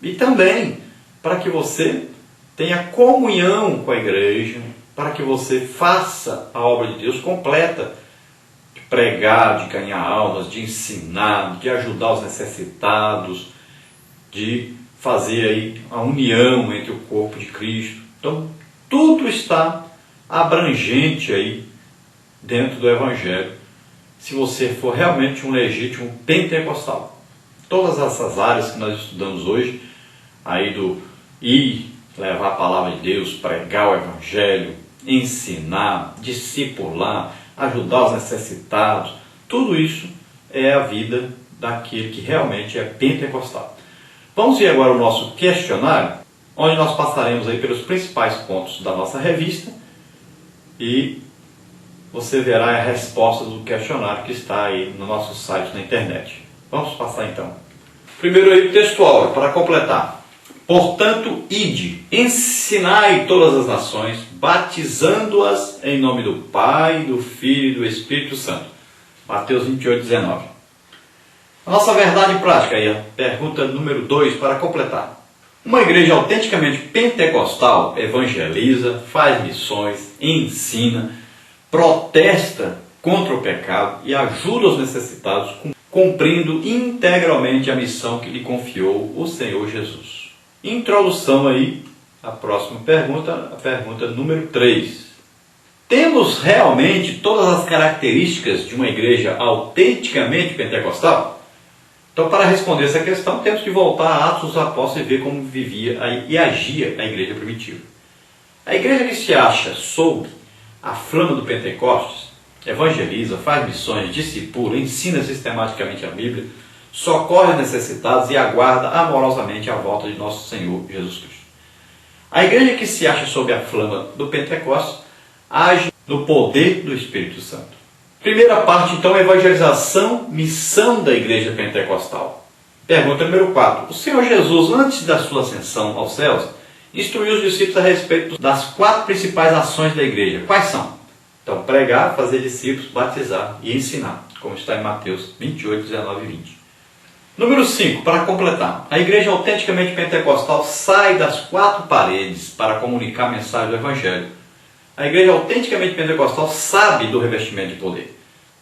E também para que você tenha comunhão com a igreja, para que você faça a obra de Deus completa, de pregar, de ganhar almas, de ensinar, de ajudar os necessitados, de fazer aí a união entre o corpo de Cristo. Então, tudo está abrangente aí dentro do Evangelho, se você for realmente um legítimo pentecostal. Todas essas áreas que nós estudamos hoje, aí do ir, levar a palavra de Deus, pregar o Evangelho, ensinar, discipular, ajudar os necessitados, tudo isso é a vida daquele que realmente é pentecostal. Vamos ver agora o nosso questionário, onde nós passaremos aí pelos principais pontos da nossa revista e você verá a resposta do questionário que está aí no nosso site na internet. Vamos passar então. Primeiro aí o textual, para completar. Portanto, ide, ensinai todas as nações, batizando-as em nome do Pai, do Filho e do Espírito Santo. Mateus 28, 19. A nossa verdade prática aí, a pergunta número 2, para completar. Uma igreja autenticamente pentecostal evangeliza, faz missões, ensina, protesta contra o pecado e ajuda os necessitados, cumprindo integralmente a missão que lhe confiou o Senhor Jesus. Introdução aí, a próxima pergunta, a pergunta número 3. Temos realmente todas as características de uma igreja autenticamente pentecostal? Então, para responder essa questão, temos que voltar a Atos dos Apóstolos e ver como vivia e agia a igreja primitiva. A igreja que se acha sob a flama do Pentecostes, evangeliza, faz missões, discipula, ensina sistematicamente a Bíblia, socorre os necessitados e aguarda amorosamente a volta de nosso Senhor Jesus Cristo. A igreja que se acha sob a flama do Pentecostes age no poder do Espírito Santo. Primeira parte, então, evangelização, missão da igreja pentecostal. Pergunta número 4. O Senhor Jesus, antes da sua ascensão aos céus, instruiu os discípulos a respeito das 4 principais ações da igreja. Quais são? Então, pregar, fazer discípulos, batizar e ensinar, como está em Mateus 28, 19 e 20. Número 5, para completar. A igreja autenticamente pentecostal sai das 4 paredes para comunicar a mensagem do Evangelho. A igreja autenticamente pentecostal sabe do revestimento de poder.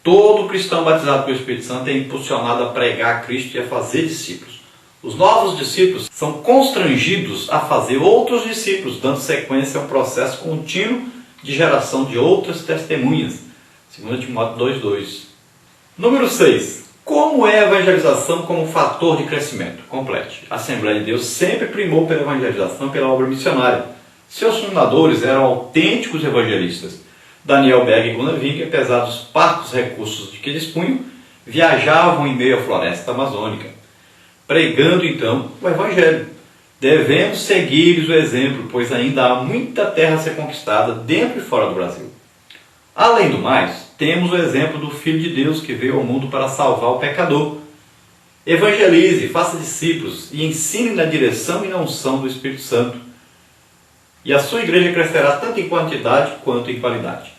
Todo cristão batizado pelo Espírito Santo é impulsionado a pregar a Cristo e a fazer discípulos. Os novos discípulos são constrangidos a fazer outros discípulos, dando sequência a um processo contínuo de geração de outras testemunhas. 2 Timóteo 2,2. Número 6. Como é a evangelização como fator de crescimento? Complete. A Assembleia de Deus sempre primou pela evangelização, pela obra missionária. Seus fundadores eram autênticos evangelistas. Daniel Berg e Gunnar Wing, apesar dos parcos recursos de que dispunham, viajavam em meio à floresta amazônica, pregando então o Evangelho. Devemos seguir-lhes o exemplo, pois ainda há muita terra a ser conquistada dentro e fora do Brasil. Além do mais, temos o exemplo do Filho de Deus que veio ao mundo para salvar o pecador. Evangelize, faça discípulos e ensine na direção e na unção do Espírito Santo. E a sua igreja crescerá tanto em quantidade quanto em qualidade.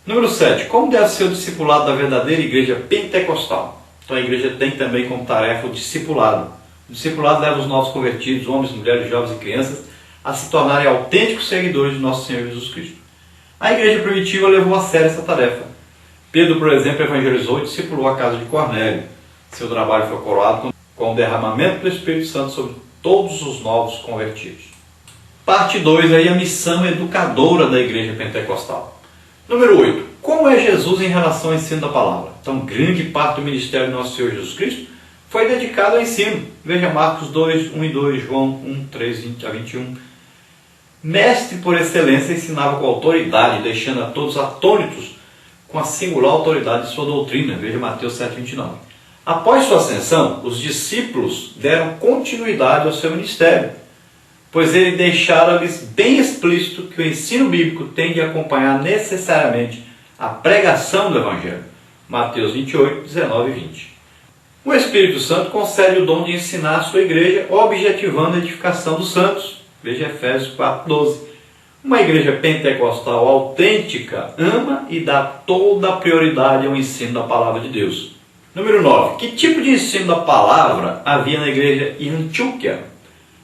Número 7. Como deve ser o discipulado da verdadeira igreja pentecostal? Então a igreja tem também como tarefa o discipulado. O discipulado leva os novos convertidos, homens, mulheres, jovens e crianças, a se tornarem autênticos seguidores de nosso Senhor Jesus Cristo. A igreja primitiva levou a sério essa tarefa. Pedro, por exemplo, evangelizou e discipulou a casa de Cornélio. Seu trabalho foi coroado com o derramamento do Espírito Santo sobre todos os novos convertidos. Parte 2, aí, a missão educadora da igreja pentecostal. Número 8. Como é Jesus em relação ao ensino da palavra? Então, grande parte do ministério do nosso Senhor Jesus Cristo foi dedicado ao ensino. Veja Marcos 2, 1 e 2, João 1, 3 a 21. Mestre por excelência ensinava com autoridade, deixando a todos atônitos com a singular autoridade de sua doutrina. Veja Mateus 7, 29. Após sua ascensão, os discípulos deram continuidade ao seu ministério, pois ele deixara-lhes bem explícito que o ensino bíblico tem de acompanhar necessariamente a pregação do Evangelho. Mateus 28, 19 e 20. O Espírito Santo concede o dom de ensinar a sua igreja, objetivando a edificação dos santos. Veja Efésios 4, 12. Uma igreja pentecostal autêntica ama e dá toda a prioridade ao ensino da palavra de Deus. Número 9. Que tipo de ensino da palavra havia na igreja em Antioquia?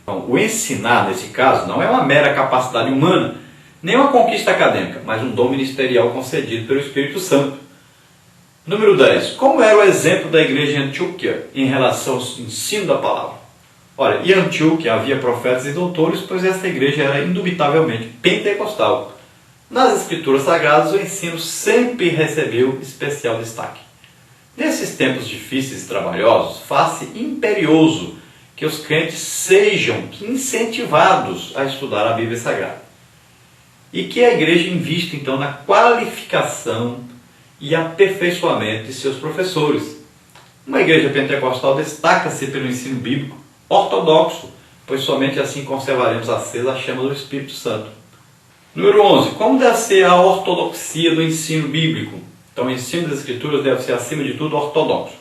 Então, o ensinar, nesse caso, não é uma mera capacidade humana, nem uma conquista acadêmica, mas um dom ministerial concedido pelo Espírito Santo. Número 10. Como era o exemplo da igreja em Antioquia em relação ao ensino da palavra? Olha, em Antioquia havia profetas e doutores, pois esta igreja era indubitavelmente pentecostal. Nas Escrituras Sagradas, o ensino sempre recebeu especial destaque. Nesses tempos difíceis e trabalhosos, faz-se imperioso que os crentes sejam incentivados a estudar a Bíblia Sagrada. E que a igreja invista, então, na qualificação e aperfeiçoamento de seus professores. Uma igreja pentecostal destaca-se pelo ensino bíblico ortodoxo, pois somente assim conservaremos acesa a chama do Espírito Santo. Número 11. Como deve ser a ortodoxia do ensino bíblico? Então, o ensino das Escrituras deve ser, acima de tudo, ortodoxo.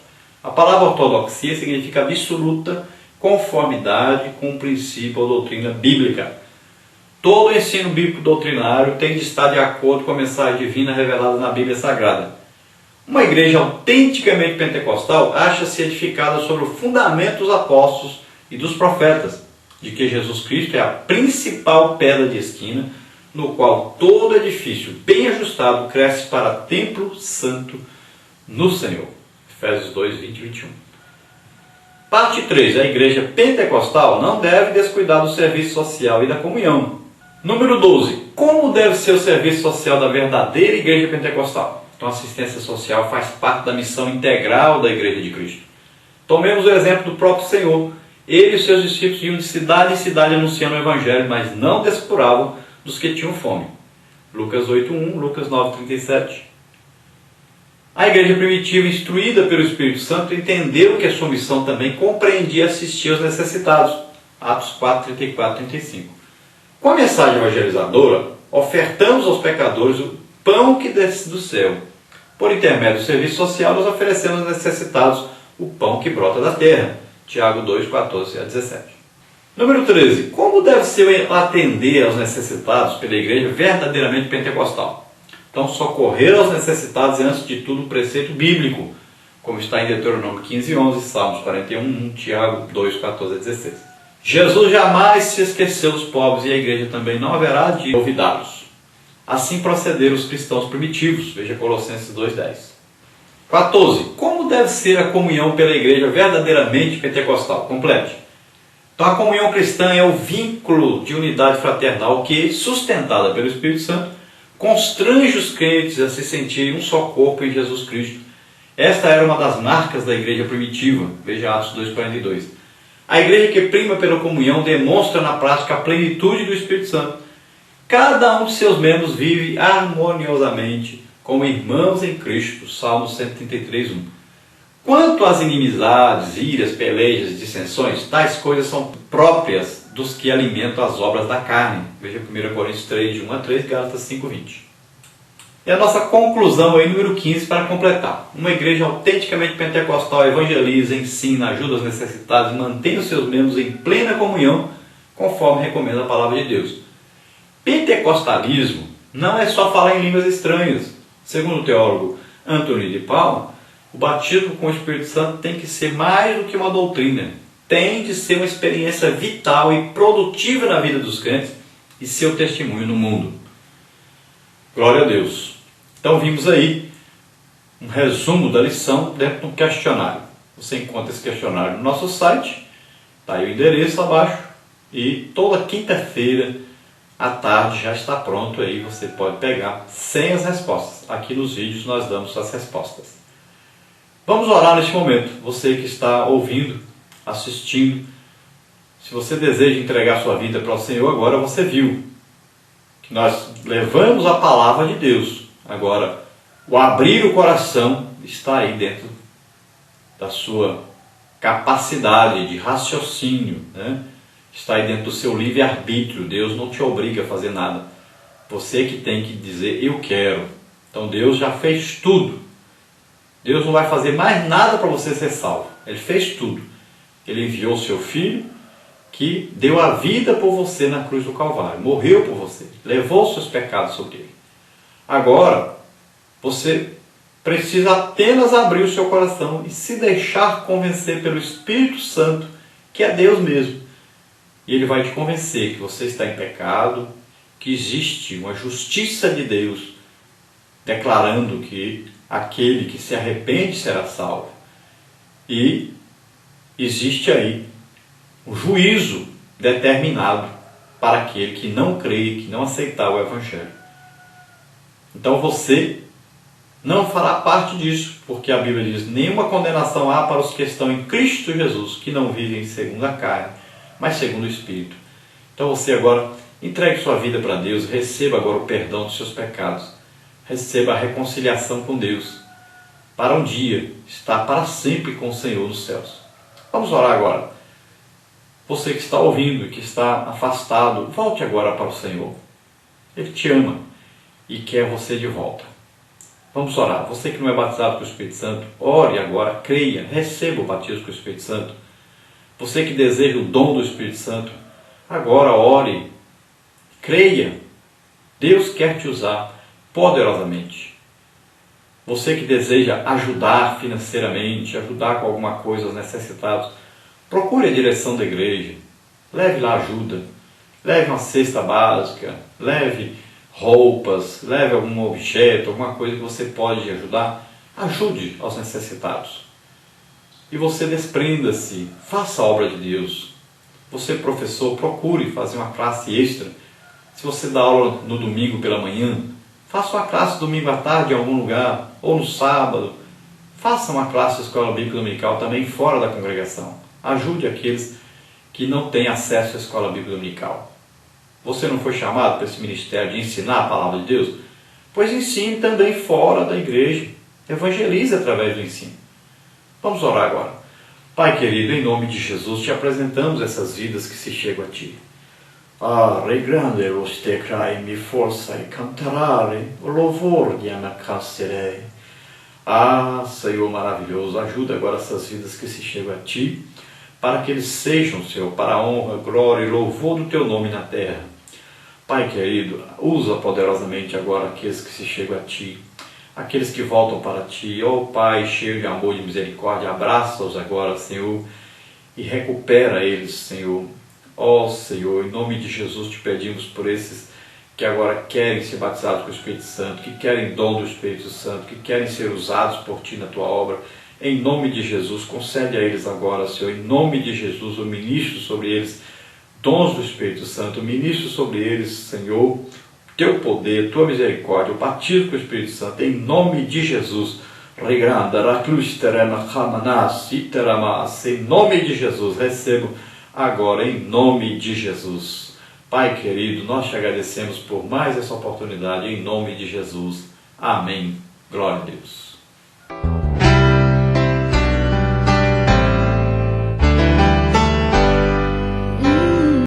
A palavra ortodoxia significa absoluta conformidade com o princípio ou doutrina bíblica. Todo o ensino bíblico doutrinário tem de estar de acordo com a mensagem divina revelada na Bíblia Sagrada. Uma igreja autenticamente pentecostal acha-se edificada sobre o fundamento dos apóstolos e dos profetas, de que Jesus Cristo é a principal pedra de esquina, no qual todo edifício bem ajustado cresce para templo santo no Senhor. Efésios 2, 20 e 21. Parte 3. A igreja pentecostal não deve descuidar do serviço social e da comunhão. Número 12. Como deve ser o serviço social da verdadeira igreja pentecostal? Então, a assistência social faz parte da missão integral da igreja de Cristo. Tomemos o exemplo do próprio Senhor. Ele e seus discípulos iam de cidade em cidade anunciando o Evangelho, mas não descuravam dos que tinham fome. Lucas 8:1, Lucas 9:37. A igreja primitiva, instruída pelo Espírito Santo, entendeu que a sua missão também compreendia assistir aos necessitados. Atos 4:34 e 35. Com a mensagem evangelizadora, ofertamos aos pecadores o pão que desce do céu. Por intermédio do serviço social, nós oferecemos aos necessitados o pão que brota da terra. Tiago 2:14 a 17. Número 13. Como deve ser atender aos necessitados pela igreja verdadeiramente pentecostal? Então, socorrer aos necessitados é, antes de tudo, um preceito bíblico, como está em Deuteronômio 15:11, Salmos 41:1, Tiago 2:14 a 16. Jesus jamais se esqueceu dos pobres e a igreja também não haverá de olvidá-los. Assim procederam os cristãos primitivos, veja Colossenses 2:10. 14. Como deve ser a comunhão pela igreja verdadeiramente pentecostal? Complete. Então, a comunhão cristã é o vínculo de unidade fraternal que, sustentada pelo Espírito Santo, constrange os crentes a se sentirem um só corpo em Jesus Cristo. Esta era uma das marcas da igreja primitiva, veja Atos 2:42. A igreja que prima pela comunhão demonstra na prática a plenitude do Espírito Santo. Cada um de seus membros vive harmoniosamente como irmãos em Cristo, Salmo 133:1. Quanto às inimizades, iras, pelejas, dissensões, tais coisas são próprias dos que alimentam as obras da carne. Veja 1 Coríntios 3, de 1 a 3, Gálatas 5:20. E a nossa conclusão aí, número 15, para completar. Uma igreja autenticamente pentecostal evangeliza, ensina, ajuda os necessitados e mantém os seus membros em plena comunhão, conforme recomenda a palavra de Deus. Pentecostalismo não é só falar em línguas estranhas. Segundo o teólogo Anthony de Palma, o batismo com o Espírito Santo tem que ser mais do que uma doutrina. Tem de ser uma experiência vital e produtiva na vida dos crentes e seu testemunho no mundo. Glória a Deus. Então vimos aí um resumo da lição dentro de um questionário. Você encontra esse questionário no nosso site, está aí o endereço abaixo, e toda quinta-feira à tarde já está pronto aí, você pode pegar sem as respostas. Aqui nos vídeos nós damos as respostas. Vamos orar neste momento. Você que está ouvindo, assistindo, se você deseja entregar sua vida para o Senhor, agora você viu que nós levamos a palavra de Deus. Agora, o abrir o coração está aí dentro da sua capacidade de raciocínio, né? Está aí dentro do seu livre-arbítrio. Deus não te obriga a fazer nada. Você que tem que dizer, eu quero. Então Deus já fez tudo. Deus não vai fazer mais nada para você ser salvo. Ele fez tudo. Ele enviou o seu Filho, que deu a vida por você na cruz do Calvário. Morreu por você. Levou os seus pecados sobre ele. Agora, você precisa apenas abrir o seu coração e se deixar convencer pelo Espírito Santo, que é Deus mesmo, E Ele vai te convencer que você está em pecado, que existe uma justiça de Deus, declarando que aquele que se arrepende será salvo. E existe aí um juízo determinado para aquele que não crê, que não aceitar o Evangelho. Então você não fará parte disso, porque a Bíblia diz: nenhuma condenação há para os que estão em Cristo Jesus, que não vivem segundo a carne, mas segundo o Espírito. Então você agora entregue sua vida para Deus, receba agora o perdão dos seus pecados, receba a reconciliação com Deus, para um dia estar para sempre com o Senhor nos céus. Vamos orar agora. Você que está ouvindo e que está afastado, volte agora para o Senhor. Ele te ama e quer você de volta. Vamos orar. Você que não é batizado com o Espírito Santo, ore agora, creia, receba o batismo com o Espírito Santo. Você que deseja o dom do Espírito Santo, agora ore, creia. Deus quer te usar poderosamente. Você que deseja ajudar financeiramente, ajudar com alguma coisa aos necessitados, procure a direção da igreja, leve lá ajuda, leve uma cesta básica, leve roupas, leve algum objeto, alguma coisa que você pode ajudar, ajude aos necessitados. E você desprenda-se, faça a obra de Deus. Você, professor, procure fazer uma classe extra. Se você dá aula no domingo pela manhã, faça uma classe domingo à tarde em algum lugar, ou no sábado. Faça uma classe de escola bíblica dominical também fora da congregação. Ajude aqueles que não têm acesso à escola bíblica dominical. Você não foi chamado para esse ministério de ensinar a palavra de Deus? Pois ensine também fora da igreja. Evangelize através do ensino. Vamos orar agora. Pai querido, em nome de Jesus, te apresentamos essas vidas que se chegam a Ti. Regrande-os te crai-me força e cantarare o louvor de anacasterei. Senhor maravilhoso, ajuda agora essas vidas que se chegam a Ti, para que eles sejam, Senhor, para a honra, glória e louvor do Teu nome na terra. Pai querido, usa poderosamente agora aqueles que se chegam a Ti, aqueles que voltam para Ti. Pai, cheio de amor e de misericórdia, abraça-os agora, Senhor, e recupera eles, Senhor. Senhor, em nome de Jesus te pedimos por esses que agora querem ser batizados com o Espírito Santo, que querem dom do Espírito Santo, que querem ser usados por Ti na Tua obra. Em nome de Jesus, concede a eles agora, Senhor, em nome de Jesus, eu ministro sobre eles dons do Espírito Santo, eu ministro sobre eles, Senhor, Teu poder, Tua misericórdia, o batismo com o Espírito Santo, em nome de Jesus. Em nome de Jesus, recebo agora, em nome de Jesus. Pai querido, nós te agradecemos por mais essa oportunidade, em nome de Jesus. Amém. Glória a Deus.